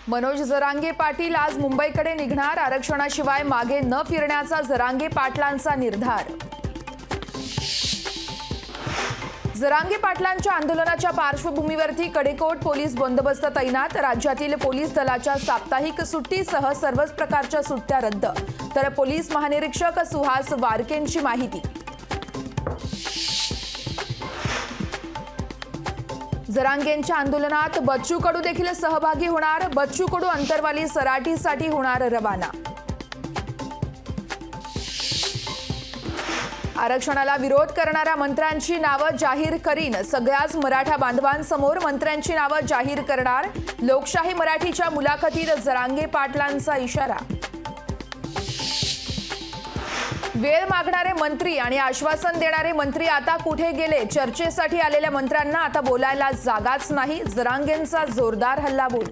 मनोज जरांगे पाटील आज मुंबईकडे निघणार। आरक्षणाशिवाय मागे न फिरण्याचा जरांगे पाटलांचा निर्धार। जरांगे पाटलांच्या आंदोलनाच्या पार्श्वभूमीवरती कडेकोट पोलीस बंदोबस्त तैनात। राज्यातील पोलीस दलाच्या साप्ताहिक सुट्टीसह सर्वच प्रकारच्या सुट्ट्या रद्द। तर पोलीस महानिरीक्षक सुहास वारकेंची माहिती। जरांगेंच्या आंदोलनात बच्चू कडू देखील सहभागी होणार। बच्चू कडू अंतरवाली सराटीसाठी होणार रवाना। आरक्षणाला विरोध करणाऱ्या मंत्र्यांची नावं जाहीर करीन। सगळ्याच मराठा बांधवांसमोर मंत्र्यांची नावं जाहीर करणार। लोकशाही मराठीच्या मुलाखतीत जरांगे पाटलांचा इशारा। वेळ मागणारे मंत्री आणि आश्वासन देणारे मंत्री आता कुठे गेले? चर्चेसाठी आलेल्या मंत्र्यांना आता बोलायला जागाच नाही। जरांगेंचा जोरदार हल्लाबोल।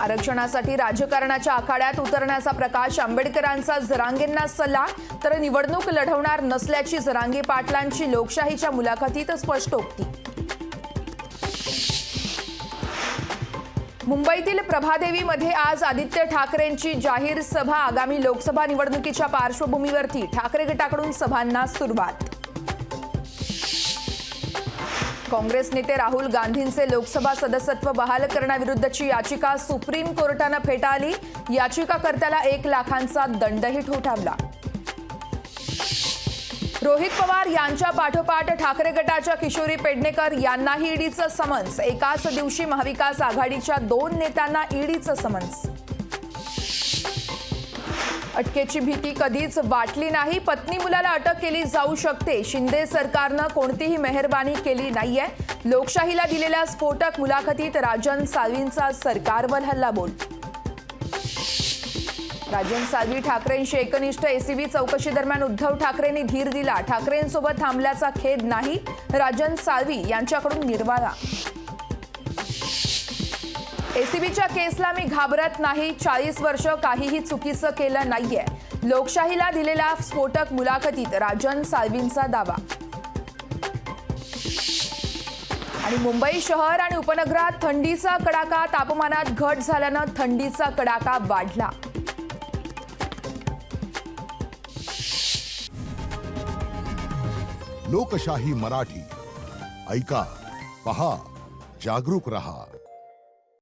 आरक्षणासाठी राजकारणाच्या आखाड्यात उतरण्याचा प्रकाश आंबेडकरांचा जरांगेंना सल्ला। तर निवडणूक लढवणार नसल्याची जरांगे पाटलांची लोकशाहीच्या मुलाखतीत स्पष्टोक्ती। मुंबईतील प्रभादेवीमध्ये आज आदित्य ठाकरेंची जाहीर सभा। आगामी लोकसभा निवडणुकीच्या पार्श्वभूमीवरती ठाकरे गटाकडून सभांना सुरुवात। काँग्रेस नेते राहुल गांधींचे लोकसभा सदस्यत्व बहाल करण्याविरुद्धची याचिका सुप्रीम कोर्टाने फेटाळली। याचिकाकर्त्याला 1 लाखांचा दंडही ठोठावला। रोहित पवार यांच्या पाठोपाठ ठाकरे गटाच्या किशोरी पेडणेकर यांनाही ईडीचं समन्स। एकाच दिवशी महाविकास आघाडीच्या 2 नेत्यांना ईडीचं समन्स। अटकेची भीती कधीच वाटली नाही। पत्नी मुलाला अटक केली जाऊ शकते। शिंदे सरकारनं कोणतीही मेहरबानी केली नाहीये। लोकशाहीला दिलेल्या स्फोटक मुलाखतीत राजन साळवींचा सरकारवर हल्लाबोल। राजन साळवी ठाकरेंशी एकनिष्ठ। एसीबी चौकशी दरम्यान उद्धव ठाकरेंनी धीर दिला। ठाकरेंसोबत थांबल्याचा खेद नाही। राजन साळवी यांच्याकडून निर्वाळा। एसीबीच्या केसला मी घाबरत नाही। 40 वर्ष काहीही चुकीचं केलं नाहीये। लोकशाहीला दिलेल्या स्फोटक मुलाखतीत राजन साळवींचा दावा। आणि मुंबई शहर आणि उपनगरात थंडीचा कडाका। तापमानात घट झाल्यानं थंडीचा कडाका वाढला। लोकशाही मराठी ऐका, पहा, जागरूक रहा।